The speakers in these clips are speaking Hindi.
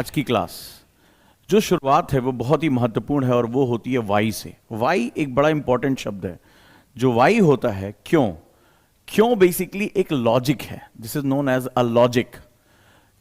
आज की क्लास जो शुरुआत है वो बहुत ही महत्वपूर्ण है और वो होती है वाई से। वाई एक बड़ा इंपॉर्टेंट शब्द है। जो वाई होता है क्यों, क्यों बेसिकली एक लॉजिक है, this is known as a logic.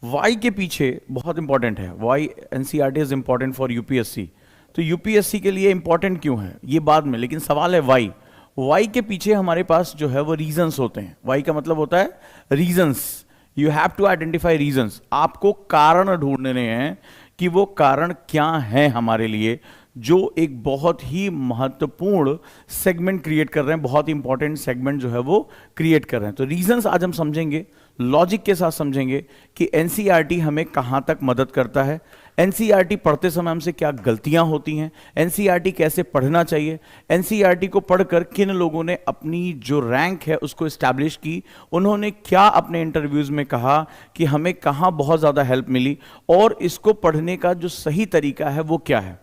Why के पीछे बहुत इंपॉर्टेंट है। Why NCERT is important for UPSC. तो यूपीएससी के लिए इंपॉर्टेंट क्यों है ये बाद में, लेकिन सवाल है वाई। वाई के पीछे हमारे पास जो है वो रीजंस होते हैं। वाई का मतलब होता है reasons. You have to identify reasons. आपको कारण ढूंढने हैं कि वो कारण क्या है हमारे लिए, जो एक बहुत ही महत्वपूर्ण सेगमेंट क्रिएट कर रहे हैं, बहुत ही इंपॉर्टेंट सेगमेंट जो है वो क्रिएट कर रहे हैं। तो रीजंस आज हम समझेंगे, लॉजिक के साथ समझेंगे कि एनसीईआरटी हमें कहां तक मदद करता है, एनसीईआरटी पढ़ते समय हमसे क्या गलतियां होती हैं, एनसीईआरटी कैसे पढ़ना चाहिए, एनसीईआरटी को पढ़कर किन लोगों ने अपनी जो रैंक है उसको एस्टैब्लिश की, उन्होंने क्या अपने इंटरव्यूज में कहा कि हमें कहां बहुत ज्यादा हेल्प मिली, और इसको पढ़ने का जो सही तरीका है वो क्या है,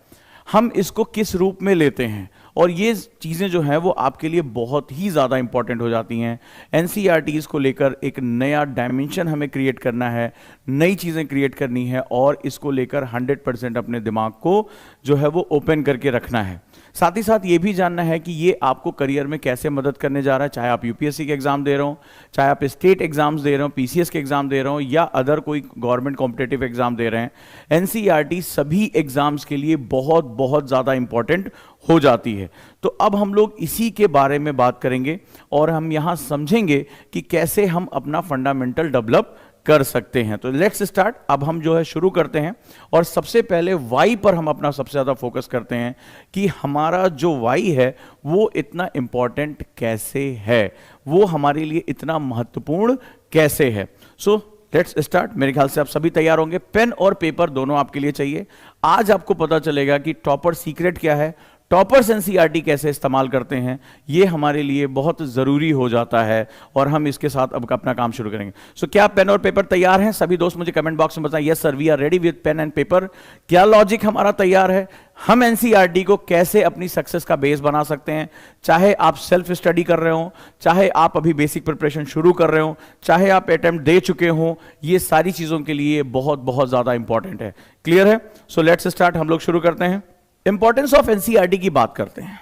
हम इसको किस रूप में लेते हैं। और ये चीज़ें जो हैं वो आपके लिए बहुत ही ज़्यादा इंपॉर्टेंट हो जाती हैं। एनसीईआरटीज़ को लेकर एक नया डायमेंशन हमें क्रिएट करना है, नई चीज़ें क्रिएट करनी है और इसको लेकर 100% अपने दिमाग को जो है वो ओपन करके रखना है। साथ ही साथ ये भी जानना है कि ये आपको करियर में कैसे मदद करने जा रहा है, चाहे आप यूपीएससी के एग्जाम दे रहे हो, चाहे आप स्टेट एग्जाम्स दे रहे हो, पीसीएस के एग्जाम दे रहे हो या अदर कोई गवर्नमेंट कॉम्पिटेटिव एग्जाम दे रहे हैं। एनसीईआरटी सभी एग्जाम्स के लिए बहुत बहुत ज़्यादा इंपॉर्टेंट हो जाती है। तो अब हम लोग इसी के बारे में बात करेंगे और हम यहां समझेंगे कि कैसे हम अपना फंडामेंटल डेवलप कर सकते हैं। तो लेट्स स्टार्ट। अब हम जो है शुरू करते हैं और सबसे पहले वाई पर हम अपना सबसे ज्यादा फोकस करते हैं कि हमारा जो वाई है वो इतना इंपॉर्टेंट कैसे है, वो हमारे लिए इतना महत्वपूर्ण कैसे है। So let's start. मेरे ख्याल से आप सभी तैयार होंगे, पेन और पेपर दोनों आपके लिए चाहिए। आज आपको पता चलेगा कि टॉपर सीक्रेट क्या है, टॉपर्स एनसीईआरटी कैसे इस्तेमाल करते हैं, ये हमारे लिए बहुत ज़रूरी हो जाता है और हम इसके साथ अब अपना काम शुरू करेंगे। सो क्या पेन और पेपर तैयार हैं? सभी दोस्त मुझे कमेंट बॉक्स में बताएं, yes sir we are ready with pen and paper. क्या लॉजिक हमारा तैयार है, हम एनसीईआरटी को कैसे अपनी सक्सेस का बेस बना सकते हैं, चाहे आप सेल्फ स्टडी कर रहे हो, चाहे आप अभी बेसिक प्रिपरेशन शुरू कर रहे हो, चाहे आप अटेम्प्ट दे चुके हो, ये सारी चीज़ों के लिए बहुत बहुत ज़्यादा इंपॉर्टेंट है। क्लियर है? So let's start. हम लोग शुरू करते हैं। इंपॉर्टेंस ऑफ एनसीईआरटी की बात करते हैं।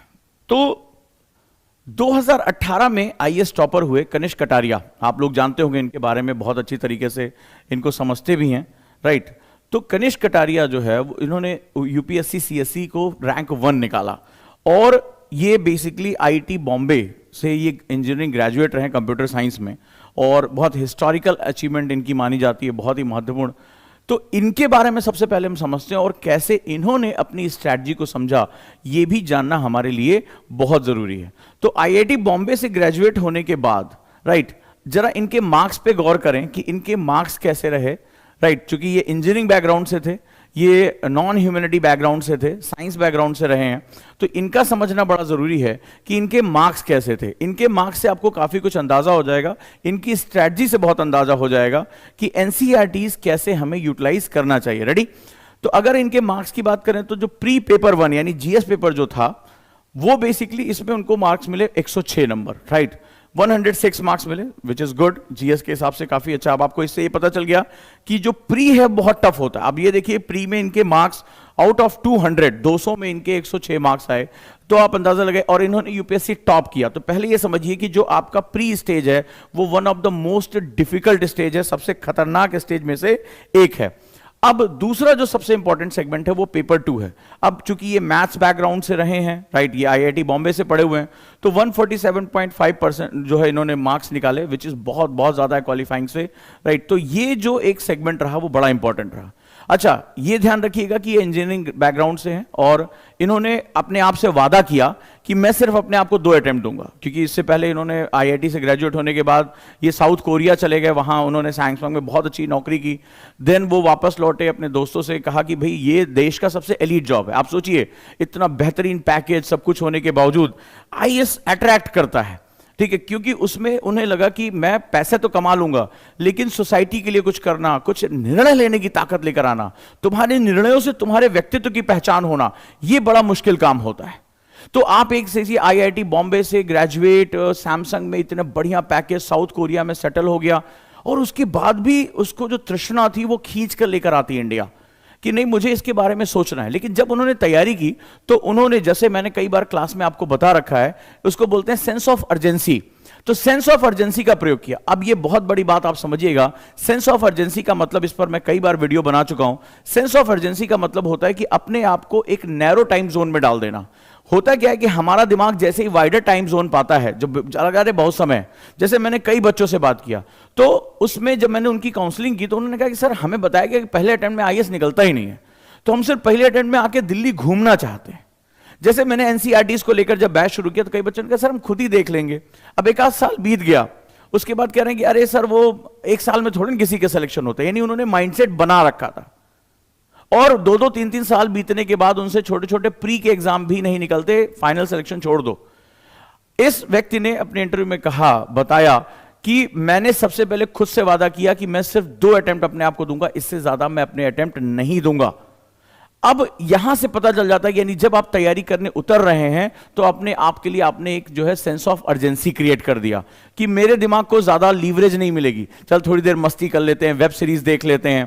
तो 2018 में आईएएस टॉपर हुए कनिष्क कटारिया। आप लोग जानते होंगे इनके बारे में, बहुत अच्छी तरीके से इनको समझते भी हैं, राइट। तो कनिष्क कटारिया जो है इन्होंने यूपीएससी सीएससी को रैंक 1 निकाला और ये बेसिकली आईआईटी बॉम्बे से ये इंजीनियरिंग ग्रेजुएट रहे कंप्यूटर साइंस में, और बहुत हिस्टोरिकल अचीवमेंट इनकी मानी जाती है, बहुत ही महत्वपूर्ण। तो इनके बारे में सबसे पहले हम समझते हैं और कैसे इन्होंने अपनी स्ट्रैटेजी को समझा, ये भी जानना हमारे लिए बहुत जरूरी है। तो आईआईटी बॉम्बे से ग्रेजुएट होने के बाद, राइट, जरा इनके मार्क्स पे गौर करें कि इनके मार्क्स कैसे रहे, राइट। चूंकि ये इंजीनियरिंग बैकग्राउंड से थे, ये नॉन ह्यूमैनिटी बैकग्राउंड से थे, साइंस बैकग्राउंड से रहे हैं, तो इनका समझना बड़ा जरूरी है कि इनके मार्क्स कैसे थे। इनके मार्क्स से आपको काफी कुछ अंदाजा हो जाएगा, इनकी स्ट्रैटेजी से बहुत अंदाजा हो जाएगा कि एनसीईआरटीज कैसे हमें यूटिलाइज करना चाहिए। रेडी? तो अगर इनके मार्क्स की बात करें तो जो प्री पेपर 1 यानी जीएस पेपर जो था वो बेसिकली इसमें उनको मार्क्स मिले 106 नंबर, राइट। 106 मार्क्स मिले, विच इज गुड, जीएस के हिसाब से काफी अच्छा। अब आपको इससे ये पता चल गया कि जो प्री है बहुत टफ होता है। अब ये देखिए प्री में इनके मार्क्स आउट ऑफ 200 में इनके 106 मार्क्स आए, तो आप अंदाजा लगाए, और इन्होंने यूपीएससी टॉप किया। तो पहले ये समझिए कि जो आपका प्री स्टेज है वो one of the most difficult stage है, सबसे खतरनाक स्टेज में से एक है। अब दूसरा जो सबसे इंपॉर्टेंट सेगमेंट है वो पेपर 2 है। अब चूंकि ये मैथ्स बैकग्राउंड से रहे हैं, राइट, ये आईआईटी बॉम्बे से पढ़े हुए हैं, तो 147.5% जो है इन्होंने मार्क्स निकाले, विच इज बहुत बहुत ज्यादा है क्वालिफाइंग से, राइट। तो ये जो एक सेगमेंट रहा वो बड़ा इंपॉर्टेंट रहा। अच्छा, ये ध्यान रखिएगा कि ये इंजीनियरिंग बैकग्राउंड से हैं और इन्होंने अपने आप से वादा किया कि मैं सिर्फ अपने आप को 2 अटेम्प्ट दूंगा, क्योंकि इससे पहले इन्होंने आईआईटी से ग्रेजुएट होने के बाद ये साउथ कोरिया चले गए, वहां उन्होंने सैमसंग में बहुत अच्छी नौकरी की। देन वो वापस लौटे, अपने दोस्तों से कहा कि भाई ये देश का सबसे एलीट जॉब है। आप सोचिए, इतना बेहतरीन पैकेज सब कुछ होने के बावजूद आईएएस अट्रैक्ट करता है, ठीक है, क्योंकि उसमें उन्हें लगा कि मैं पैसे तो कमा लूंगा, लेकिन सोसाइटी के लिए कुछ करना, कुछ निर्णय लेने की ताकत लेकर आना, तुम्हारे निर्णयों से तुम्हारे व्यक्तित्व की पहचान होना, यह बड़ा मुश्किल काम होता है। तो आप एक से आईआईटी बॉम्बे से ग्रेजुएट, सैमसंग में इतने बढ़िया पैकेज, साउथ कोरिया में सेटल हो गया, और उसके बाद भी उसको जो तृष्णा थी वो खींच कर लेकर आती इंडिया। कि नहीं मुझे इसके बारे में सोचना है। लेकिन जब उन्होंने तैयारी की तो उन्होंने, जैसे मैंने कई बार क्लास में आपको बता रखा है, उसको बोलते हैं सेंस ऑफ अर्जेंसी। तो सेंस ऑफ अर्जेंसी का प्रयोग किया। अब ये बहुत बड़ी बात आप समझिएगा, सेंस ऑफ अर्जेंसी का मतलब, इस पर मैं कई बार वीडियो बना चुका हूं। सेंस ऑफ अर्जेंसी का मतलब होता है कि अपने आप को एक नैरो टाइम जोन में डाल देना। होता क्या है कि हमारा दिमाग जैसे ही वाइडर टाइम जोन पाता है, जो लगा रहे बहुत समय, जैसे मैंने कई बच्चों से बात किया तो उसमें जब मैंने उनकी काउंसलिंग की तो उन्होंने कहा कि सर हमें बताया गया कि पहले अटेम्प्ट में आईएएस निकलता ही नहीं है, तो हम सिर्फ पहले अटेम्प्ट में आके दिल्ली घूमना चाहते हैं। जैसे मैंने एनसीईआरटीज को लेकर जब बैच शुरू किया तो कई बच्चों ने कहा सर हम खुद ही देख लेंगे। अब एक आध साल बीत गया, उसके बाद कह रहे हैं कि अरे सर वो एक साल में थोड़ी किसी के सिलेक्शन होते हैं, यानी उन्होंने माइंडसेट बना रखा था। और 2-2, 3-3 साल बीतने के बाद उनसे छोटे छोटे प्री के एग्जाम भी नहीं निकलते, फाइनल सिलेक्शन छोड़ दो। इस व्यक्ति ने अपने इंटरव्यू में कहा, बताया कि मैंने सबसे पहले खुद से वादा किया कि मैं सिर्फ 2 अटेम्प्ट अपने आप को दूंगा, इससे ज्यादा मैं अपने अटेम्प्ट नहीं दूंगा। अब यहां से पता चल जाता है कि यानी जब आप तैयारी करने उतर रहे हैं तो अपने आप के लिए आपने एक जो है सेंस ऑफ अर्जेंसी क्रिएट कर दिया कि मेरे दिमाग को ज्यादा लीवरेज नहीं मिलेगी, चल थोड़ी देर मस्ती कर लेते हैं, वेब सीरीज देख लेते हैं।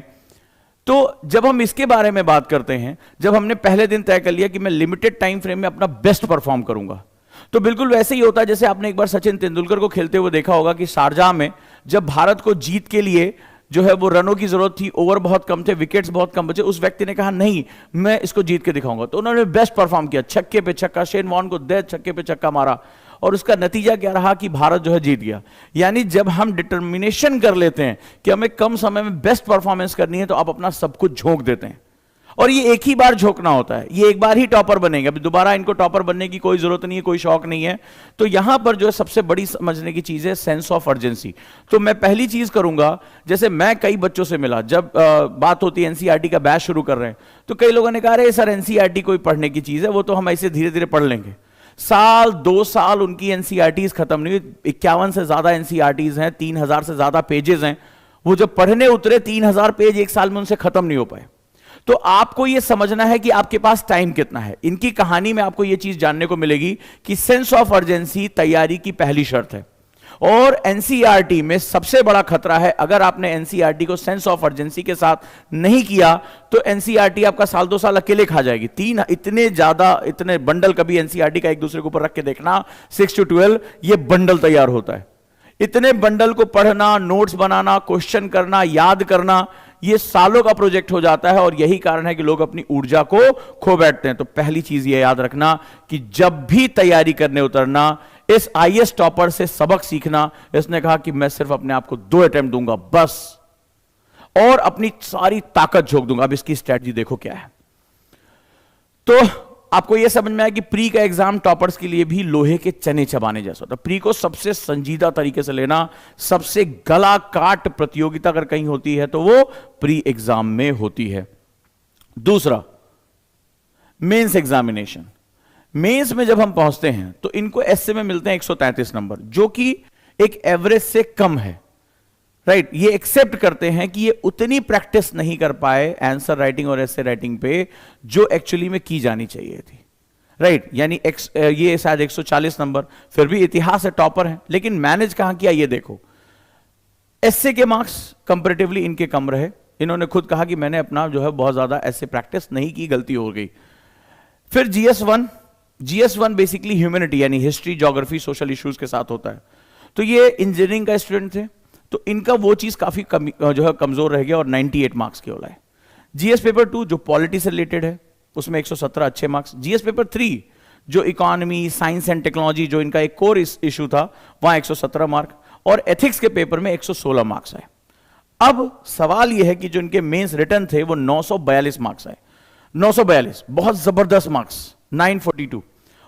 तो जब हम इसके बारे में बात करते हैं, जब हमने पहले दिन तय कर लिया कि मैं लिमिटेड टाइम फ्रेम में अपना बेस्ट परफॉर्म करूंगा, तो बिल्कुल वैसे ही होता है जैसे आपने एक बार सचिन तेंदुलकर को खेलते हुए देखा होगा कि शारजाह में जब भारत को जीत के लिए जो है वो रनों की जरूरत थी, ओवर बहुत कम थे, विकेट्स बहुत कम बचे, उस व्यक्ति ने कहा नहीं मैं इसको जीत के दिखाऊंगा। तो उन्होंने बेस्ट परफॉर्म किया, छक्के पे छक्का, शेन वॉर्न को 10 छक्के पे छक्का मारा और उसका नतीजा क्या रहा कि भारत जो है जीत गया। यानी जब हम डिटर्मिनेशन कर लेते हैं कि हमें कम समय में बेस्ट परफॉर्मेंस करनी है तो आप अपना सब कुछ झोंक देते हैं। और ये एक ही बार झोंकना होता है, ये एक बार ही टॉपर बनेंगे, अभी दोबारा इनको टॉपर बनने की कोई जरूरत नहीं है, कोई शौक नहीं है। तो यहां पर जो है सबसे बड़ी समझने की चीज है सेंस ऑफ अर्जेंसी। तो मैं पहली चीज करूंगा, जैसे मैं कई बच्चों से मिला, जब बात होती है एनसीईआरटी का बैच शुरू कर रहे हैं तो कई लोगों ने कहा अरे सर एनसीईआरटी कोई पढ़ने की चीज है, वो तो हम ऐसे धीरे धीरे पढ़ लेंगे। साल 2 साल उनकी एनसीईआरटीज खत्म नहीं हुई, 51 से ज्यादा एनसीईआरटीज हैं, 3000 से ज्यादा पेजेस हैं। वो जब पढ़ने उतरे 3000 पेज एक साल में उनसे खत्म नहीं हो पाए। तो आपको यह समझना है कि आपके पास टाइम कितना है। इनकी कहानी में आपको यह चीज जानने को मिलेगी कि सेंस ऑफ अर्जेंसी तैयारी की पहली शर्त है। और एनसीईआरटी में सबसे बड़ा खतरा है, अगर आपने एनसीईआरटी को सेंस ऑफ अर्जेंसी के साथ नहीं किया तो एनसीईआरटी आपका साल 2 साल अकेले खा जाएगी। इतने बंडल कभी एनसीईआरटी का एक दूसरे के ऊपर रख के देखना, 6 to 12 ये बंडल तैयार होता है। इतने बंडल को पढ़ना, नोट्स बनाना, क्वेश्चन करना, याद करना, ये सालों का प्रोजेक्ट हो जाता है और यही कारण है कि लोग अपनी ऊर्जा को खो बैठते हैं। तो पहली चीज ये याद रखना कि जब भी तैयारी करने उतरना, इस आईएएस टॉपर से सबक सीखना। इसने कहा कि मैं सिर्फ अपने आप को 2 अटेम्प्ट दूंगा बस, और अपनी सारी ताकत झोंक दूंगा। अब इसकी स्ट्रेटजी देखो क्या है। तो आपको यह समझ में आया कि प्री का एग्जाम टॉपर्स के लिए भी लोहे के चने चबाने जैसा होता है। प्री को सबसे संजीदा तरीके से लेना, सबसे गला काट प्रतियोगिता अगर कहीं होती है तो वो प्री एग्जाम में होती है। दूसरा, मेंस एग्जामिनेशन। मेंस में जब हम पहुंचते हैं तो इनको एसए में मिलते हैं 133 नंबर, जो कि एक एवरेज से कम है। राइट, ये एक्सेप्ट करते हैं कि ये उतनी प्रैक्टिस नहीं कर पाए आंसर राइटिंग और एसे राइटिंग पे जो एक्चुअली में की जानी चाहिए थी। राइट, यानी ये शायद 140 नंबर, फिर भी इतिहास से टॉपर है, लेकिन मैनेज कहां किया ये देखो। एसे के मार्क्स कंपैरेटिवली इनके कम रहे। इन्होंने खुद कहा कि मैंने अपना जो है बहुत ज्यादा ऐसे प्रैक्टिस नहीं की, गलती हो गई। फिर जीएस1 बेसिकली ह्यूमैनिटी यानी हिस्ट्री, ज्योग्राफी, सोशल इश्यूज के साथ होता है। तो ये इंजीनियरिंग का स्टूडेंट थे, तो इनका वो चीज काफी जो है कमजोर रह गया और 98 मार्क्स के लाए। जीएस पेपर 2 जो पॉलिटी से रिलेटेड है उसमें 117 अच्छे मार्क्स। जीएस पेपर 3 जो इकोनॉमी, साइंस एंड टेक्नोलॉजी जो इनका एक कोर इशू था, वहां 117 मार्क, और एथिक्स के पेपर में 116 मार्क्स आए। अब सवाल यह है कि जो इनके मेंस रिटर्न थे वो 942 मार्क्स आए। 942 बहुत जबरदस्त मार्क्स, 942।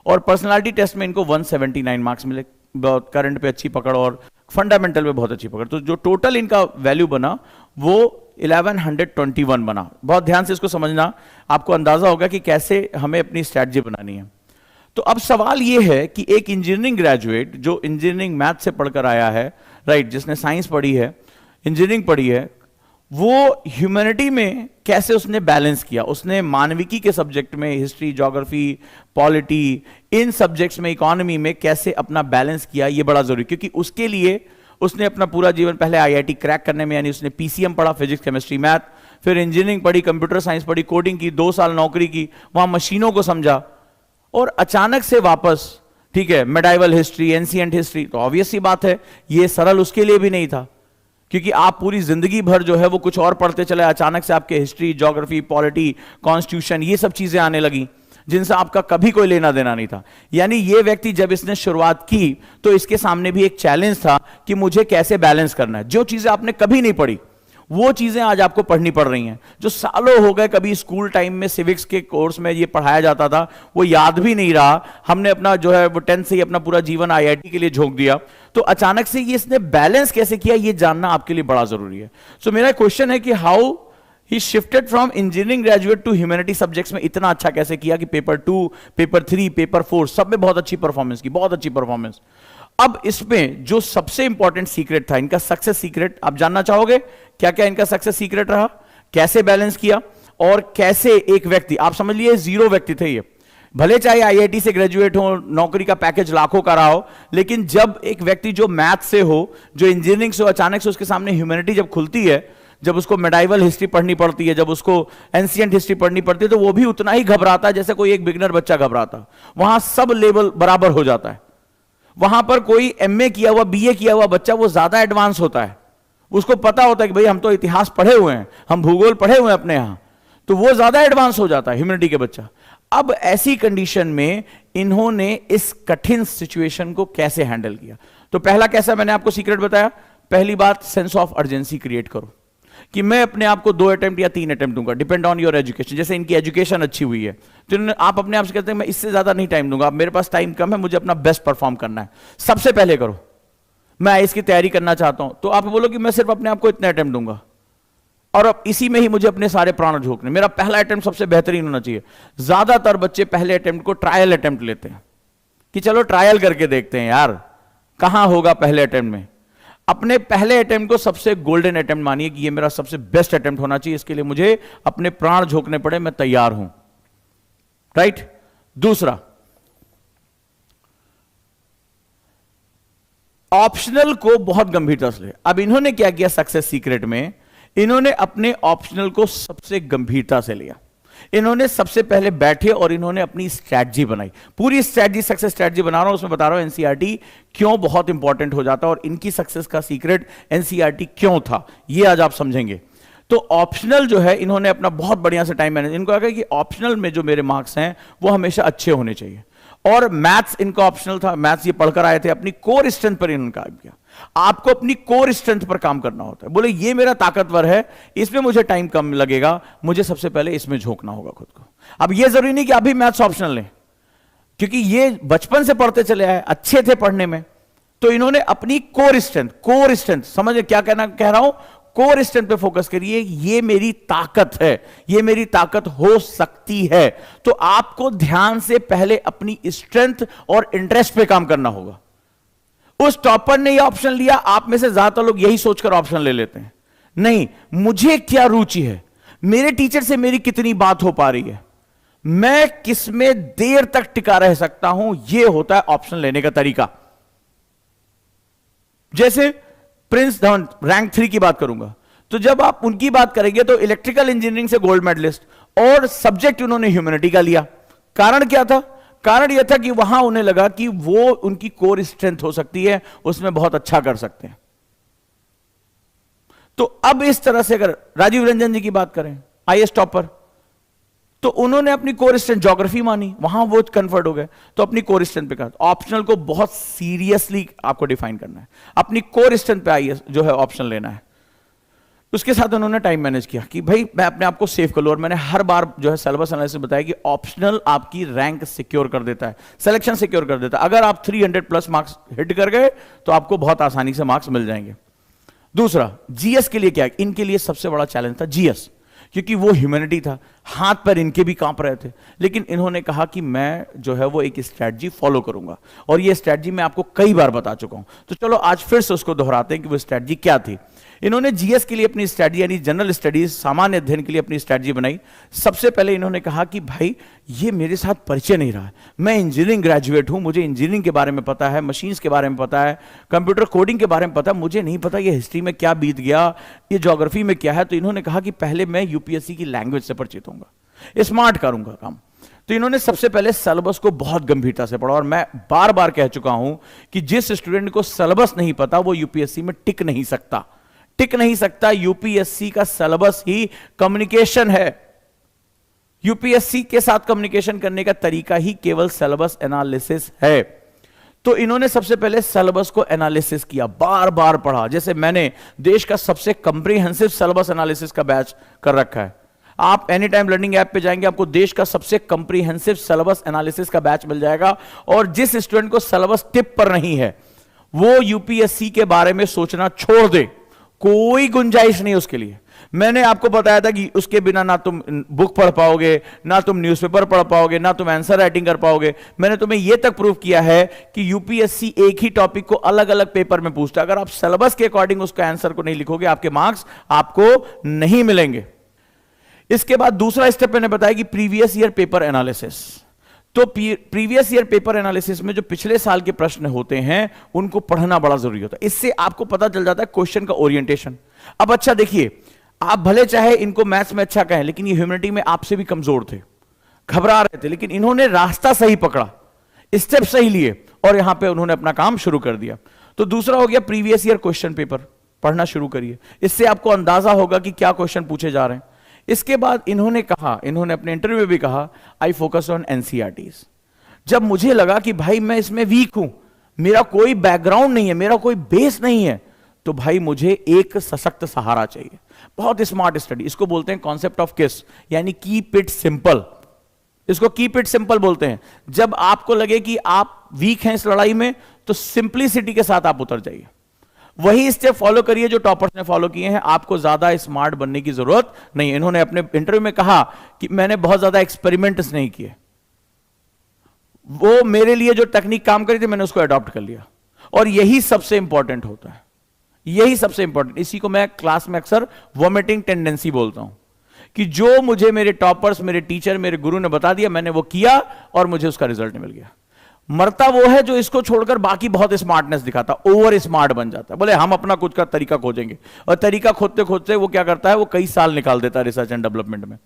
और पर्सनालिटी टेस्ट में इनको 179 मार्क्स मिले, करंट पे अच्छी पकड़ और फंडामेंटल में बहुत अच्छी पकड़। तो जो टोटल इनका वैल्यू बना वो 1121 बना। बहुत ध्यान से इसको समझना, आपको अंदाजा होगा कि कैसे हमें अपनी स्ट्रैटेजी बनानी है। तो अब सवाल यह है कि एक इंजीनियरिंग ग्रेजुएट जो इंजीनियरिंग मैथ से पढ़कर आया है, राइट, जिसने साइंस पढ़ी है, इंजीनियरिंग पढ़ी है, वो ह्यूमैनिटी में कैसे उसने बैलेंस किया। उसने मानविकी के सब्जेक्ट में, हिस्ट्री, ज्योग्राफी, पॉलिटी, इन सब्जेक्ट्स में, इकोनॉमी में कैसे अपना बैलेंस किया, ये बड़ा जरूरी, क्योंकि उसके लिए उसने अपना पूरा जीवन पहले आईआईटी क्रैक करने में, यानी उसने पीसीएम पढ़ा, फिजिक्स केमिस्ट्री मैथ, फिर इंजीनियरिंग पढ़ी, कंप्यूटर साइंस पढ़ी, कोडिंग की, 2 साल नौकरी की, वहां मशीनों को समझा, और अचानक से वापस, ठीक है, मेडाइवल हिस्ट्री, एंशिएंट हिस्ट्री, तो ऑब्वियस सी बात है ये सरल उसके लिए भी नहीं था, क्योंकि आप पूरी जिंदगी भर जो है वो कुछ और पढ़ते चले, अचानक से आपके हिस्ट्री, ज्योग्राफी, पॉलिटी, कॉन्स्टिट्यूशन, ये सब चीजें आने लगी जिनसे आपका कभी कोई लेना देना नहीं था। यानी ये व्यक्ति जब इसने शुरुआत की तो इसके सामने भी एक चैलेंज था कि मुझे कैसे बैलेंस करना है। जो चीजें आपने कभी नहीं पढ़ी वो चीजें आज आपको पढ़नी पड़ रही हैं। जो सालों हो गए कभी स्कूल टाइम में सिविक्स के कोर्स में ये पढ़ाया जाता था वो याद भी नहीं रहा, हमने अपना जो है वो 10th से ही अपना पूरा जीवन आईआईटी के लिए झोंक दिया, तो अचानक से ये इसने बैलेंस कैसे किया ये जानना आपके लिए बड़ा जरूरी है। सो मेरा क्वेश्चन है कि how he shifted from engineering graduate to humanity subjects में इतना अच्छा कैसे किया कि पेपर 2, पेपर 3, पेपर 4 सब में बहुत अच्छी परफॉर्मेंस की, बहुत अच्छी परफॉर्मेंस। अब इसमें जो सबसे इंपॉर्टेंट सीक्रेट था, इनका सक्सेस सीक्रेट आप जानना चाहोगे? क्या क्या इनका सक्सेस सीक्रेट रहा, कैसे बैलेंस किया, और कैसे एक व्यक्ति, आप समझ लिए 0 व्यक्ति थे ये, भले चाहे आईआईटी से ग्रेजुएट हो, नौकरी का पैकेज लाखों का रहा हो, लेकिन जब एक व्यक्ति जो मैथ से हो, जो इंजीनियरिंग से हो, अचानक से उसके सामने ह्यूमैनिटी जब खुलती है, जब उसको मेडाइवल हिस्ट्री पढ़नी पड़ती है, जब उसको एंशिएंट हिस्ट्री पढ़नी पड़ती है, तो वो भी उतना ही घबराता है जैसे कोई एक बिगिनर बच्चा घबराता। वहां सब लेवल बराबर हो जाता है। वहां पर कोई एमए किया हुआ, बीए किया हुआ बच्चा वो ज्यादा एडवांस होता है, उसको पता होता है कि भाई हम तो इतिहास पढ़े हुए हैं, हम भूगोल पढ़े हुए हैं अपने यहां, तो वो ज्यादा एडवांस हो जाता है ह्यूमैनिटी के बच्चा। अब ऐसी कंडीशन में इन्होंने इस कठिन सिचुएशन को कैसे हैंडल किया? तो पहला कैसा मैंने आपको सीक्रेट बताया, पहली बात सेंस ऑफ अर्जेंसी क्रिएट करो कि मैं अपने आप को 2 अटेम्प्ट या 3 अटेम्प्ट दूंगा, डिपेंड ऑन योर एजुकेशन। जैसे इनकी एजुकेशन अच्छी हुई है तो आप अपने आप से कहते हैं मैं इससे ज्यादा नहीं टाइम दूंगा, मेरे पास टाइम कम है, मुझे अपना बेस्ट परफॉर्म करना है, सबसे पहले करो। मैं आईएएस की तैयारी करना चाहता हूं तो आप बोलो कि मैं सिर्फ अपने आप को इतने अटेम्प्ट दूंगा और अब इसी में ही मुझे अपने सारे प्राण झोंकने, मेरा पहला अटेम्प्ट सबसे बेहतरीन होना चाहिए। ज्यादातर बच्चे पहले अटेम्प्ट को ट्रायल अटेम्प्ट लेते हैं कि चलो ट्रायल करके देखते हैं यार कहां होगा पहले अटेम्प्ट में। अपने पहले अटेम्प्ट को सबसे गोल्डन अटेम्प्ट मानिए कि ये मेरा सबसे बेस्ट अटेम्प्ट होना चाहिए, इसके लिए मुझे अपने प्राण झोंकने पड़े, मैं तैयार हूं, राइट। दूसरा, ऑप्शनल को बहुत गंभीरता से ले। अब इन्होंने क्या किया सक्सेस सीक्रेट में, इन्होंने अपने ऑप्शनल को सबसे गंभीरता से लिया। इन्होंने सबसे पहले बैठे और इन्होंने अपनी स्ट्रैटेजी बनाई, पूरी स्ट्रैटेजी, सक्सेस स्ट्रैटेजी बना रहा हूं, उसमें बता रहा हूं एनसीईआरटी क्यों बहुत इंपॉर्टेंट हो जाता है और इनकी सक्सेस का सीक्रेट एनसीईआरटी क्यों था, ये आज आप समझेंगे। तो ऑप्शनल जो है इन्होंने अपना बहुत बढ़िया से टाइम मैनेज, इनको कहा कि ऑप्शनल में जो मेरे मार्क्स हैं वो हमेशा अच्छे होने चाहिए। और मैथ्स इनका ऑप्शनल था, मैथ्स ये पढ़कर आए थे, अपनी कोर स्ट्रेंथ पर इन्होंने काम किया। आपको अपनी कोर स्ट्रेंथ पर काम करना होता है, बोले ये मेरा ताकतवर है, इसमें मुझे टाइम कम लगेगा, मुझे सबसे पहले इसमें झोंकना होगा खुद को। अब ये जरूरी नहीं कि अभी मैथ्स ऑप्शनल लें, क्योंकि ये बचपन से पढ़ते चले आए, अच्छे थे पढ़ने में, तो इन्होंने अपनी कोर स्ट्रेंथ समझ क्या कह रहा हूं, कोर स्ट्रेंथ पे फोकस करिए, ये मेरी ताकत है, ये मेरी ताकत हो सकती है। तो आपको ध्यान से पहले अपनी स्ट्रेंथ और इंटरेस्ट पे काम करना होगा। उस टॉपर ने ये ऑप्शन लिया, आप में से ज्यादातर लोग यही सोचकर ऑप्शन ले लेते हैं, नहीं मुझे क्या रुचि है, मेरे टीचर से मेरी कितनी बात हो पा रही है, मैं किसमें देर तक टिका रह सकता हूं, यह होता है ऑप्शन लेने का तरीका। जैसे प्रिंस धवन, रैंक 3 की बात करूंगा, तो जब आप उनकी बात करेंगे तो इलेक्ट्रिकल इंजीनियरिंग से गोल्ड मेडलिस्ट और सब्जेक्ट उन्होंने ह्यूमैनिटी का लिया। कारण क्या था? कारण यह था कि वहां उन्हें लगा कि वो उनकी कोर स्ट्रेंथ हो सकती है, उसमें बहुत अच्छा कर सकते हैं। तो अब इस तरह से अगर राजीव रंजन जी की बात करें, आईएएस टॉपर, तो उन्होंने अपनी कोर स्ट्रेंथ ज्योग्राफी मानी, वहां वो कन्वर्ट हो गए, तो अपनी कोर स्ट्रेंथ पे कहा। ऑप्शनल को बहुत सीरियसली आपको डिफाइन करना है, अपनी कोर स्ट्रेंथ पे आईएएस जो है ऑप्शन लेना है। उसके साथ उन्होंने टाइम मैनेज किया कि भाई मैं अपने आप को सेव कर लूं, और मैंने हर बार जो है सिलेबस एनालिसिस बताया कि ऑप्शनल आपकी रैंक सिक्योर कर देता है, सिलेक्शन सिक्योर कर देता है। अगर आप 300 प्लस मार्क्स हिट कर गए तो आपको बहुत आसानी से मार्क्स मिल जाएंगे। दूसरा, जीएस के लिए क्या, इनके लिए सबसे बड़ा चैलेंज था जीएस, क्योंकि वो ह्यूमैनिटी था, हाथ पर इनके भी कांप रहे थे, लेकिन इन्होंने कहा कि मैं जो है वो एक स्ट्रैटेजी फॉलो करूंगा, और ये स्ट्रैटेजी मैं आपको कई बार बता चुका हूं, तो चलो आज फिर से उसको दोहराते हैं कि वो स्ट्रैटेजी क्या थी। इन्होंने जीएस के लिए अपनी स्ट्रैटेजी यानी जनरल स्टडीज, सामान्य अध्ययन के लिए अपनी स्ट्रैटेजी बनाई। सबसे पहले इन्होंने कहा कि भाई ये मेरे साथ परिचय नहीं रहा है। मैं इंजीनियरिंग ग्रेजुएट हूं, मुझे इंजीनियरिंग के बारे में पता है, मशीन्स के बारे में पता है, कंप्यूटर कोडिंग के बारे में पता है, मुझे नहीं पता ये हिस्ट्री में क्या बीत गया, ये ज्योग्राफी में क्या है। तो इन्होंने कहा कि पहले मैं यूपीएससी की लैंग्वेज से परिचित होऊंगा, स्मार्ट करूंगा काम। तो इन्होंने सबसे पहले सिलेबस को बहुत गंभीरता से पढ़ा, और मैं बार बार कह चुका हूं कि जिस स्टूडेंट को सिलेबस नहीं पता वो यूपीएससी में टिक नहीं सकता, टिक नहीं सकता। यूपीएससी का सिलेबस ही कम्युनिकेशन है। यूपीएससी के साथ कम्युनिकेशन करने का तरीका ही केवल सिलेबस एनालिसिस है। तो इन्होंने सबसे पहले सिलेबस को एनालिसिस किया, बार बार पढ़ा। जैसे मैंने देश का सबसे कॉम्प्रिहेंसिव सिलेबस एनालिसिस का बैच कर रखा है। आप एनी टाइम लर्निंग ऐप पे जाएंगे, आपको देश का सबसे कॉम्प्रिहेंसिव सिलेबस एनालिसिस का बैच मिल जाएगा। और जिस स्टूडेंट को सिलेबस टिप पर नहीं है वो यूपीएससी के बारे में सोचना छोड़ दे, कोई गुंजाइश नहीं उसके लिए। मैंने आपको बताया था कि उसके बिना ना तुम बुक पढ़ पाओगे, ना तुम न्यूज़पेपर पढ़ पाओगे, ना तुम आंसर राइटिंग कर पाओगे। मैंने तुम्हें यह तक प्रूव किया है कि यूपीएससी एक ही टॉपिक को अलग अलग पेपर में पूछता है। अगर आप सिलेबस के अकॉर्डिंग उसका आंसर को नहीं लिखोगे, आपके मार्क्स आपको नहीं मिलेंगे। इसके बाद दूसरा स्टेप मैंने बताया कि प्रीवियस ईयर पेपर एनालिसिस। तो प्रीवियस ईयर पेपर एनालिसिस में जो पिछले साल के प्रश्न होते हैं उनको पढ़ना बड़ा जरूरी होता है। इससे आपको पता चल जाता है क्वेश्चन का ओरिएंटेशन। अब अच्छा देखिए, आप भले चाहे इनको मैथ्स में अच्छा कहें, लेकिन ये ह्यूमैनिटी में आपसे भी कमजोर थे, घबरा रहे थे, लेकिन इन्होंने रास्ता सही पकड़ा, स्टेप सही लिए और यहां पे उन्होंने अपना काम शुरू कर दिया। तो दूसरा हो गया प्रीवियस ईयर क्वेश्चन पेपर पढ़ना शुरू करिए। इससे आपको अंदाजा होगा कि क्या क्वेश्चन पूछे जा रहे हैं। इसके बाद इन्होंने कहा, इन्होंने अपने इंटरव्यू में भी कहा, आई फोकस ऑन एनसीईआरटीज। जब मुझे लगा कि भाई मैं इसमें वीक हूं, मेरा कोई बैकग्राउंड नहीं है, मेरा कोई बेस नहीं है, तो भाई मुझे एक सशक्त सहारा चाहिए। बहुत स्मार्ट स्टडी, इसको बोलते हैं कॉन्सेप्ट ऑफ किस, यानी कीप इट सिंपल। इसको कीप इट सिंपल बोलते हैं। जब आपको लगे कि आप वीक हैं इस लड़ाई में, तो सिंपलिसिटी के साथ आप उतर जाइए। वही स्टेप फॉलो करिए जो टॉपर्स ने फॉलो किए हैं। आपको ज्यादा स्मार्ट बनने की जरूरत नहीं है। इन्होंने अपने इंटरव्यू में कहा कि मैंने बहुत ज्यादा एक्सपेरिमेंट्स नहीं किए, वो मेरे लिए जो टेक्निक काम करी थी मैंने उसको अडॉप्ट कर लिया। और यही सबसे इंपॉर्टेंट होता है, यही सबसे इंपॉर्टेंट। इसी को मैं क्लास में अक्सर वॉमिटिंग टेंडेंसी बोलता हूं कि जो मुझे मेरे टॉपर्स, मेरे टीचर, मेरे गुरु ने बता दिया, मैंने वो किया और मुझे उसका रिजल्ट मिल गया। मरता वो है जो इसको छोड़कर बाकी बहुत स्मार्टनेस दिखाता, ओवर स्मार्ट बन जाता है। बोले हम अपना कुछ का तरीका खोजेंगे, और तरीका खोदते खोदते वो क्या करता है, वो कई साल निकाल देता है रिसर्च एंड डेवलपमेंट में।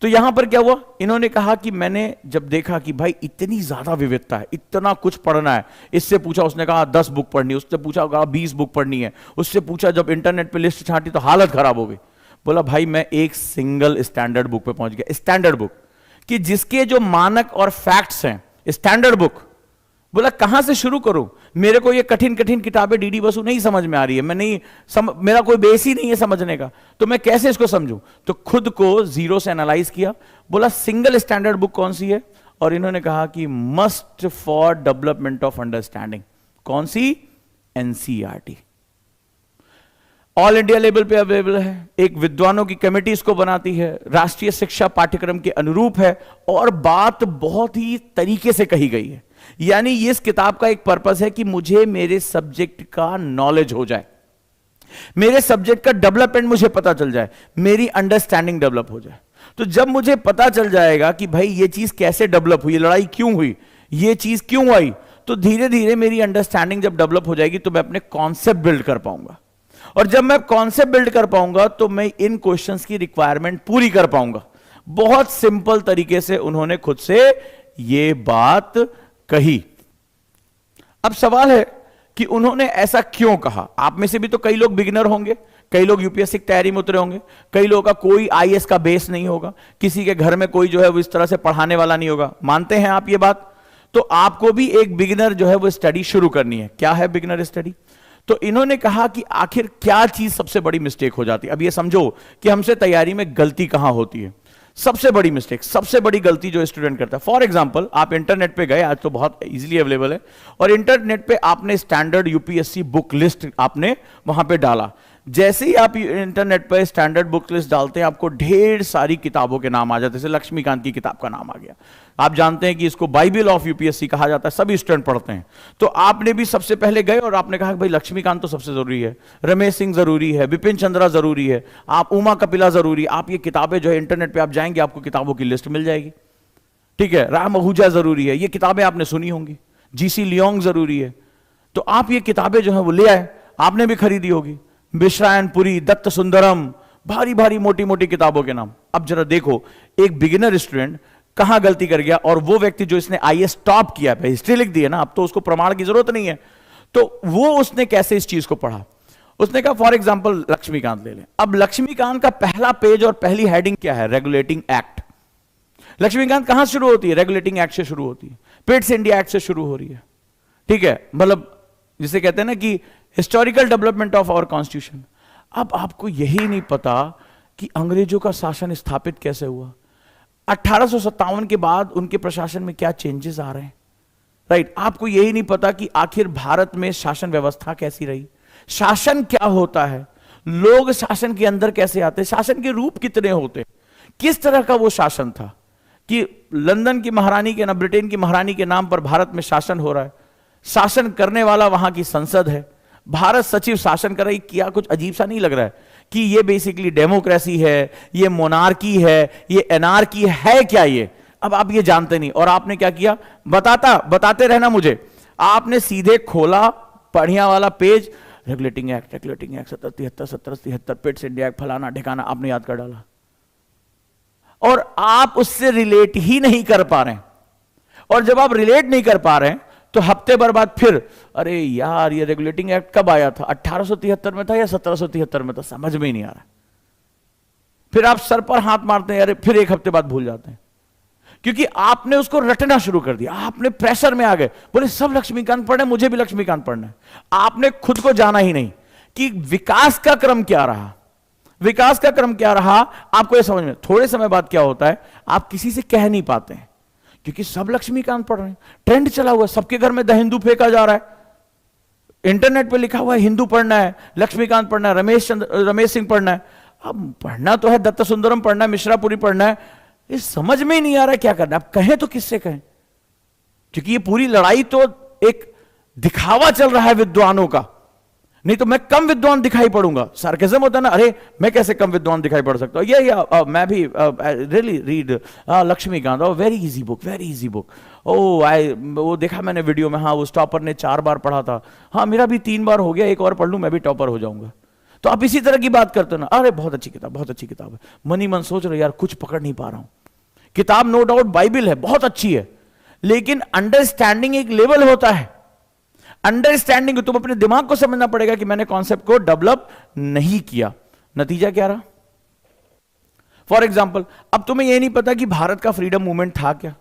तो यहां पर क्या हुआ, इन्होंने कहा कि मैंने जब देखा कि भाई इतनी ज्यादा विविधता है, इतना कुछ पढ़ना है। इससे पूछा, उसने कहा 10 बुक पढ़नी है, उससे पूछा कहा 20 बुक पढ़नी है, उससे पूछा, जब इंटरनेट पे लिस्ट छांटी तो हालत खराब हो गई। बोला भाई मैं एक सिंगल स्टैंडर्ड बुक पे पहुंच गया, स्टैंडर्ड बुक कि जिसके जो मानक और फैक्ट्स हैं, स्टैंडर्ड बुक। बोला कहां से शुरू करूं, मेरे को ये कठिन कठिन किताबें डीडी बसु नहीं समझ में आ रही है, मैं नहीं मेरा कोई बेस ही नहीं है समझने का, तो मैं कैसे इसको समझूं। तो खुद को जीरो से एनालाइज किया। बोला सिंगल स्टैंडर्ड बुक कौन सी है, और इन्होंने कहा कि must for development of understanding. कौन सी, एनसीईआरटी। ऑल इंडिया लेवल पे अवेलेबल है, एक विद्वानों की कमेटी इसको बनाती है, राष्ट्रीय शिक्षा पाठ्यक्रम के अनुरूप है, और बात बहुत ही तरीके से कही गई है। यानी इस किताब का एक पर्पस है कि मुझे मेरे सब्जेक्ट का नॉलेज हो जाए, मेरे सब्जेक्ट का डेवलपमेंट मुझे पता चल जाए, मेरी अंडरस्टैंडिंग डेवलप हो जाए। तो जब मुझे पता चल जाएगा कि भाई ये चीज कैसे डेवलप हुई, लड़ाई क्यों हुई, ये चीज क्यों आई, तो धीरे धीरे मेरी अंडरस्टैंडिंग जब डेवलप हो जाएगी तो मैं अपने कॉन्सेप्ट बिल्ड कर पाऊंगा। और जब मैं कॉन्सेप्ट बिल्ड कर पाऊंगा तो मैं इन क्वेश्चंस की रिक्वायरमेंट पूरी कर पाऊंगा। बहुत सिंपल तरीके से उन्होंने खुद से ये बात कही। अब सवाल है कि उन्होंने ऐसा क्यों कहा। आप में से भी तो कई लोग बिगिनर होंगे, कई लोग यूपीएससी की तैयारी में उतरे होंगे, कई लोगों का कोई आईएएस का बेस नहीं होगा, किसी के घर में कोई जो है वो इस तरह से पढ़ाने वाला नहीं होगा। मानते हैं आप ये बात? तो आपको भी एक बिगिनर जो है वो स्टडी शुरू करनी है। क्या है बिगिनर स्टडी? तो इन्होंने कहा कि आखिर क्या चीज सबसे बड़ी मिस्टेक हो जाती है। अब ये समझो कि हमसे तैयारी में गलती कहां होती है। सबसे बड़ी मिस्टेक, सबसे बड़ी गलती जो स्टूडेंट करता है, फॉर एग्जांपल आप इंटरनेट पे गए, आज तो बहुत इजीली अवेलेबल है, और इंटरनेट पे आपने स्टैंडर्ड यूपीएससी बुक लिस्ट आपने वहां पे डाला। जैसे ही आप इंटरनेट पे स्टैंडर्ड बुक लिस्ट डालते हैं, आपको ढेर सारी किताबों के नाम आ जाते हैं। जैसे लक्ष्मीकांत की किताब का नाम आ गया। आप जानते हैं कि इसको बाइबल ऑफ यूपीएससी कहा जाता है, सभी स्टूडेंट पढ़ते हैं। तो आपने भी सबसे पहले गए और आपने कहा कि भाई लक्ष्मीकांत तो सबसे जरूरी है, रमेश सिंह जरूरी है, बिपिन चंद्रा जरूरी है, आप उमा कपिला जरूरी। आप ये किताबें जो है इंटरनेट पे आप जाएंगे, आपको किताबों की लिस्ट मिल जाएगी। ठीक है, राम आहूजा जरूरी है, ये किताबें आपने सुनी होंगी, जीसी लियोंग जरूरी है। तो आप ये किताबें जो है वो ले आए, आपने भी खरीदी होगी, मिश्रायन पुरी, दत्त सुंदरम, भारी भारी मोटी मोटी किताबों के नाम। अब जरा देखो एक बिगिनर स्टूडेंट कहां गलती कर गया, और वो व्यक्ति जो इसने आईएएस टॉप किया है, हिस्ट्री लिख दी है ना, अब तो उसको प्रमाण की जरूरत नहीं है, तो वो उसने कैसे इस चीज को पढ़ा। उसने कहा फॉर एग्जाम्पल लक्ष्मीकांत ले लें। अब लक्ष्मीकांत का पहला पेज और पहली हेडिंग क्या है? Regulating act. लक्ष्मीकांत कहां से शुरू होती है? रेगुलेटिंग एक्ट से शुरू होती है, पिट्स इंडिया एक्ट से शुरू हो रही है, ठीक है, मतलब जिसे कहते हैं ना कि historical development of our constitution. अब आपको यही नहीं पता कि अंग्रेजों का शासन स्थापित कैसे हुआ, 1857 के बाद उनके प्रशासन में क्या चेंजेस आ रहे हैं, राइट। आपको यही नहीं पता कि आखिर भारत में शासन व्यवस्था कैसी रही, शासन क्या होता है, लोग शासन के अंदर कैसे आते, शासन के रूप कितने होते, किस तरह का वो शासन था कि लंदन की महारानी के ना ब्रिटेन की महारानी के नाम पर भारत में शासन हो रहा है, शासन करने वाला वहां की संसद है, भारत सचिव शासन कर रही। क्या कुछ अजीब सा नहीं लग रहा है कि ये बेसिकली डेमोक्रेसी है, ये मोनार्की है, ये एनार्की है क्या ये? अब आप ये जानते नहीं, और आपने क्या किया, बताते रहना मुझे। आपने सीधे खोला बढ़िया वाला page, regulating act 1773 Pitt's India act, फलाना ठिकाना, आपने याद कर डाला, और आप उससे रिलेट ही नहीं कर पा रहे हैं। और जब आप रिलेट नहीं कर पा रहे हैं तो हफ्ते भर बाद फिर, अरे यार ये रेगुलेटिंग एक्ट कब आया था, 1873 में था या 1773 में था, समझ में ही नहीं आ रहा। फिर आप सर पर हाथ मारते हैं, अरे फिर एक हफ्ते बाद भूल जाते हैं, क्योंकि आपने उसको रटना शुरू कर दिया, आपने प्रेशर में आ गए, बोले सब लक्ष्मीकांत पढ़ना है, मुझे भी लक्ष्मीकांत पढ़ना है। आपने खुद को जाना ही नहीं कि विकास का क्रम क्या रहा, विकास का क्रम क्या रहा, आपको यह समझ में। थोड़े समय बाद क्या होता है, आप किसी से कह नहीं पाते हैं क्योंकि सब लक्ष्मीकांत पढ़ रहे हैं, ट्रेंड चला हुआ है, सबके घर में द हिंदू फेंका जा रहा है, इंटरनेट पे लिखा हुआ है हिंदू पढ़ना है, लक्ष्मीकांत पढ़ना है, रमेश सिंह पढ़ना है। अब पढ़ना तो है, दत्त सुंदरम पढ़ना है, मिश्रापुरी पढ़ना है, ये समझ में ही नहीं आ रहा क्या करना। अब कहें तो किससे कहें, क्योंकि ये पूरी लड़ाई तो एक दिखावा चल रहा है विद्वानों का, नहीं तो मैं कम विद्वान दिखाई पड़ूंगा। सार्केज्म होता है ना, अरे मैं कैसे कम विद्वान दिखाई पड़ सकता हूं, ये मैं भी really read Laxmikanth, very easy book, very easy book. वो देखा मैंने वीडियो में, हाँ उस टॉपर ने 4 बार पढ़ा था, हाँ मेरा भी 3 बार हो गया, एक और पढ़ लूं मैं भी टॉपर हो जाऊंगा। तो आप इसी तरह की बात करते हो ना, अरे बहुत अच्छी किताब, बहुत अच्छी किताब है, मन ही मन सोच रहे यार कुछ पकड़ नहीं पा रहा हूं। किताब नो डाउट बाइबल है, बहुत अच्छी है, लेकिन अंडरस्टैंडिंग एक लेवल होता है, अंडरस्टैंडिंग तुम अपने दिमाग को समझना पड़ेगा कि मैंने कॉन्सेप्ट को डेवलप नहीं किया, नतीजा क्या रहा। फॉर एग्जाम्पल, अब तुम्हें यह नहीं पता कि भारत का फ्रीडम मूवमेंट था क्या।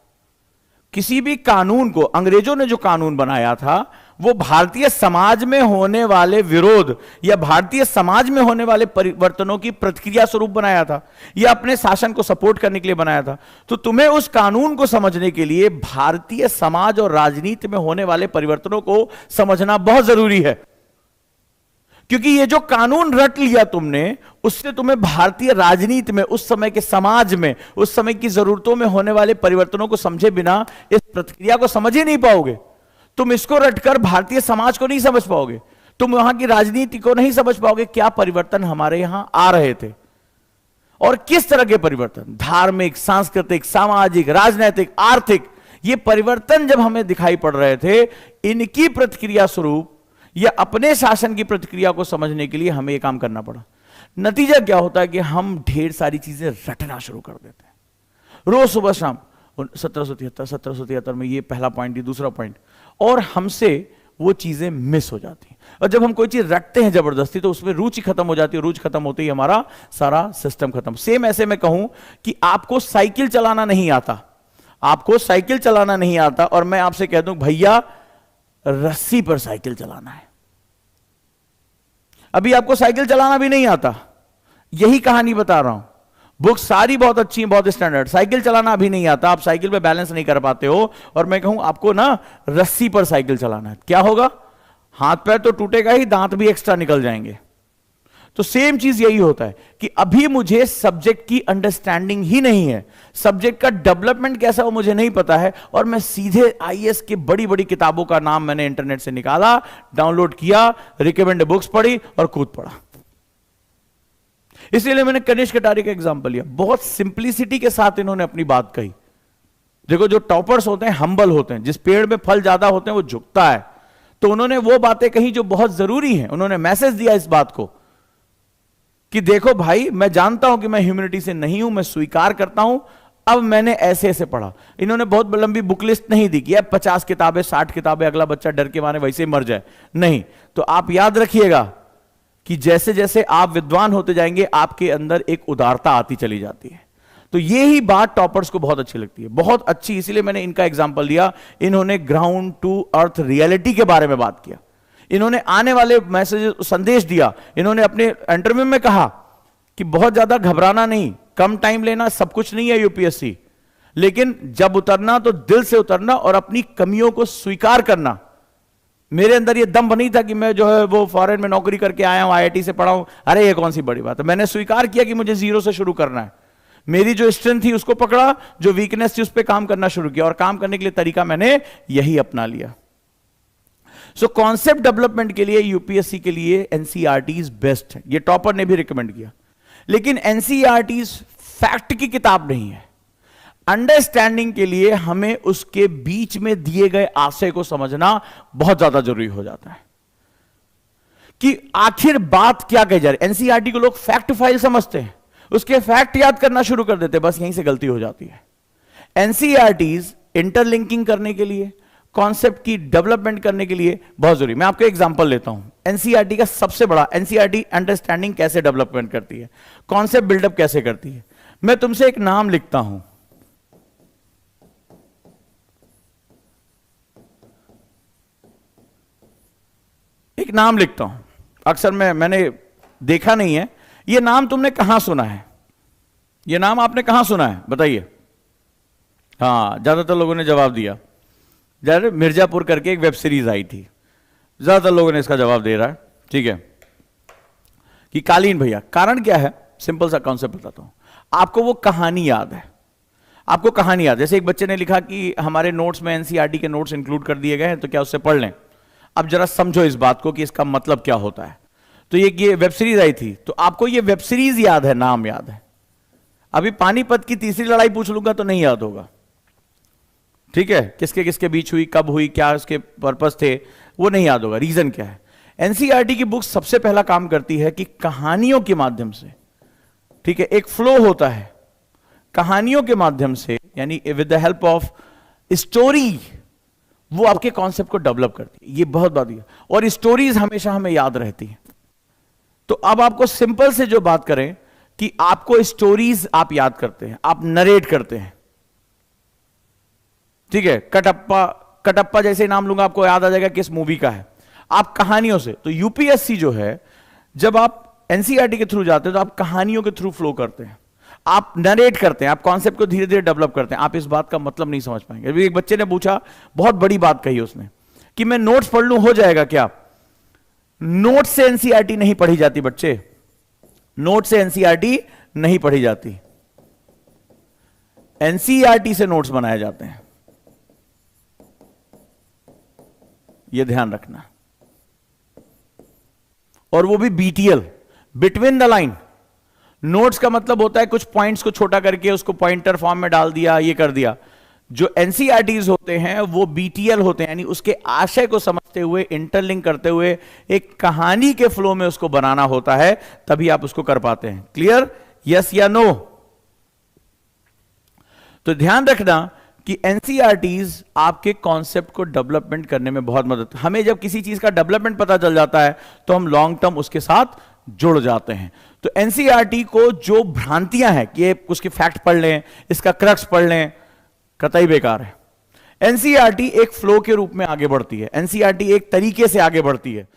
किसी भी कानून को, अंग्रेजों ने जो कानून बनाया था वो भारतीय समाज में होने वाले विरोध या भारतीय समाज में होने वाले परिवर्तनों की प्रतिक्रिया स्वरूप बनाया था, या अपने शासन को सपोर्ट करने के लिए बनाया था। तो तुम्हें उस कानून को समझने के लिए भारतीय समाज और राजनीति में होने वाले परिवर्तनों को समझना बहुत जरूरी है, क्योंकि ये जो कानून रट लिया तुमने, उससे तुम्हें भारतीय राजनीति में, उस समय के समाज में, उस समय की जरूरतों में होने वाले परिवर्तनों को समझे बिना इस प्रतिक्रिया को समझ ही नहीं पाओगे। तुम इसको रटकर भारतीय समाज को नहीं समझ पाओगे, तुम वहां की राजनीति को नहीं समझ पाओगे, क्या परिवर्तन हमारे यहां आ रहे थे और किस तरह के परिवर्तन, धार्मिक, सांस्कृतिक, सामाजिक, राजनीतिक, आर्थिक, ये परिवर्तन जब हमें दिखाई पड़ रहे थे, इनकी प्रतिक्रिया स्वरूप या अपने शासन की प्रतिक्रिया को समझने के लिए हमें यह काम करना पड़ा। नतीजा क्या होता है कि हम ढेर सारी चीजें रटना शुरू कर देते हैं, रोज सुबह शाम 1773 में ये पहला पॉइंट, ये दूसरा पॉइंट, और हमसे वो चीजें मिस हो जाती हैं। और जब हम कोई चीज रटते हैं जबरदस्ती तो उसमें रुचि खत्म हो जाती है, रुचि खत्म होते ही हमारा सारा सिस्टम खत्म। सेम ऐसे मैं कहूं कि आपको साइकिल चलाना नहीं आता, आपको साइकिल चलाना नहीं आता, और मैं आपसे कह दूं भैया रस्सी पर साइकिल चलाना है, अभी आपको साइकिल चलाना भी नहीं आता, यही कहानी बता रहा हूं। बुक सारी बहुत अच्छी है, बहुत स्टैंडर्ड, साइकिल चलाना अभी नहीं आता, आप साइकिल पे बैलेंस नहीं कर पाते हो, और मैं कहूं आपको ना रस्सी पर साइकिल चलाना है, क्या होगा, हाथ पैर तो टूटेगा ही, दांत भी एक्स्ट्रा निकल जाएंगे। तो सेम चीज यही होता है कि अभी मुझे सब्जेक्ट की अंडरस्टैंडिंग ही नहीं है, सब्जेक्ट का डेवलपमेंट कैसा हो मुझे नहीं पता है, और मैं सीधे आईएएस की बड़ी बड़ी किताबों का नाम मैंने इंटरनेट से निकाला, डाउनलोड किया, रिकमेंड बुक्स पढ़ी और कूद पड़ा। इसलिए मैंने कनिष्क कटारिया का एग्जांपल लिया, बहुत सिंप्लिसिटी के साथ इन्होंने अपनी बात कही, देखो जो टॉपर्स होते हैं हम्बल होते हैं, जिस पेड़ में फल ज्यादा होते हैं वो झुकता है। तो उन्होंने वो बातें कही जो बहुत जरूरी हैं, उन्होंने मैसेज दिया इस बात को कि देखो भाई, मैं जानता हूं कि मैं ह्यूमैनिटी से नहीं हूं, मैं स्वीकार करता हूं, अब मैंने ऐसे ऐसे पढ़ा। इन्होंने बहुत लंबी बुक लिस्ट नहीं दी कि अब 50 किताबें 60 किताबें, अगला बच्चा डर के मारे वैसे ही मर जाए, नहीं। तो आप याद रखिएगा कि जैसे जैसे आप विद्वान होते जाएंगे आपके अंदर एक उदारता आती चली जाती है। तो ये ही बात टॉपर्स को बहुत अच्छी लगती है, बहुत अच्छी, इसीलिए मैंने इनका एग्जाम्पल दिया। इन्होंने ग्राउंड टू अर्थ रियलिटी के बारे में बात किया, इन्होंने आने वाले मैसेज संदेश दिया। इन्होंने अपने इंटरव्यू में कहा कि बहुत ज्यादा घबराना नहीं, कम टाइम लेना, सब कुछ नहीं है यूपीएससी, लेकिन जब उतरना तो दिल से उतरना और अपनी कमियों को स्वीकार करना। मेरे अंदर ये दम नहीं था कि मैं जो है वो फॉरेन में नौकरी करके आया हूं, आईआईटी से पढ़ा हूं, अरे ये कौन सी बड़ी बात है। मैंने स्वीकार किया कि मुझे जीरो से शुरू करना है, मेरी जो स्ट्रेंथ थी उसको पकड़ा, जो वीकनेस थी उस पर काम करना शुरू किया, और काम करने के लिए तरीका मैंने यही अपना लिया। सो कॉन्सेप्ट डेवलपमेंट के लिए यूपीएससी के लिए एनसीईआरटी बेस्ट है, ये टॉपर ने भी रिकमेंड किया। लेकिन एनसीईआरटी फैक्ट की किताब नहीं है, अंडरस्टैंडिंग के लिए हमें उसके बीच में दिए गए आशय को समझना बहुत ज्यादा जरूरी हो जाता है कि आखिर बात क्या कही जा रही है। एनसीईआरटी को लोग फैक्ट फाइल समझते हैं, उसके फैक्ट याद करना शुरू कर देते हैं, बस यहीं से गलती हो जाती है। एनसीईआरटीज इंटरलिंकिंग करने के लिए, कॉन्सेप्ट की डेवलपमेंट करने के लिए बहुत जरूरी। मैं आपको एग्जांपल लेता हूं, एनसीईआरटी का सबसे बड़ा, एनसीईआरटी अंडरस्टैंडिंग कैसे डेवलपमेंट करती है, कॉन्सेप्ट बिल्डअप कैसे करती है। मैं तुमसे एक नाम लिखता हूं, एक नाम लिखता हूं, अक्सर मैंने देखा नहीं है, ये नाम तुमने कहां सुना है, ये नाम आपने कहां सुना है बताइए। हां, ज्यादातर लोगों ने जवाब दिया, जैसे मिर्जापुर करके एक वेब सीरीज आई थी, ज्यादातर लोगों ने इसका जवाब दे रहा है, ठीक है, कि कालीन भैया। कारण क्या है, सिंपल सा कॉन्सेप्ट बताता हूं आपको। वो कहानी याद है, आपको कहानी याद, जैसे एक बच्चे ने लिखा कि हमारे नोट्स में एनसीईआरटी के नोट्स इंक्लूड कर दिए गए हैं, तो क्या उससे पढ़ लें। अब जरा समझो इस बात को कि इसका मतलब क्या होता है। तो ये वेब सीरीज आई थी, तो आपको ये वेब सीरीज याद है, नाम याद है। अभी पानीपत की तीसरी लड़ाई पूछ लूंगा तो नहीं याद होगा, ठीक है, किसके किसके बीच हुई, कब हुई, क्या उसके पर्पस थे, वो नहीं याद होगा। रीजन क्या है, एनसीईआरटी की बुक सबसे पहला काम करती है कि कहानियों के माध्यम से, ठीक है, एक फ्लो होता है, कहानियों के माध्यम से, यानी with the help of story, वो आपके कॉन्सेप्ट को डेवलप करती है। ये बहुत बात है, और स्टोरीज हमेशा हमें याद रहती है। तो अब आपको सिंपल से जो बात करें कि आपको स्टोरीज आप याद करते हैं, आप नरेट करते हैं, ठीक है, कटप्पा, कटप्पा जैसे नाम लूंगा आपको याद आ जाएगा किस मूवी का है, आप कहानियों से। तो यूपीएससी जो है, जब आप एनसीईआरटी के थ्रू जाते हैं तो आप कहानियों के थ्रू फ्लो करते हैं, आप नरेट करते हैं, आप कॉन्सेप्ट को धीरे धीरे डेवलप करते हैं। आप इस बात का मतलब नहीं समझ पाएंगे। अभी एक बच्चे ने पूछा, बहुत बड़ी बात कही उसने, कि मैं नोट्स पढ़ लूं हो जाएगा क्या। नोट्स से एनसीईआरटी नहीं पढ़ी जाती बच्चे, नोट से एनसीईआरटी नहीं पढ़ी जाती, एनसीईआरटी से नोट्स बनाए जाते हैं, यह ध्यान रखना। और वो भी BTL, between the line. Notes का मतलब होता है कुछ पॉइंट्स को छोटा करके उसको पॉइंटर फॉर्म में डाल दिया, ये कर दिया। जो एनसीईआरटीज होते हैं वो बीटीएल होते हैं, यानी उसके आशय को समझते हुए, इंटरलिंक करते हुए एक कहानी के फ्लो में उसको बनाना होता है, तभी आप उसको कर पाते हैं। क्लियर, यस या नो। तो ध्यान रखना कि एनसीईआरटीज आपके कॉन्सेप्ट को डेवलपमेंट करने में बहुत मदद। हमें जब किसी चीज का डेवलपमेंट पता चल जाता है तो हम लॉन्ग टर्म उसके साथ जुड़ जाते हैं। तो एनसीईआरटी को जो भ्रांतियां हैं कि उसके फैक्ट पढ़ लें, इसका क्रक्स पढ़ लें, कतई बेकार है। एनसीईआरटी एक फ्लो के रूप में आगे बढ़ती है, एनसीईआरटी एक तरीके से आगे बढ़ती है।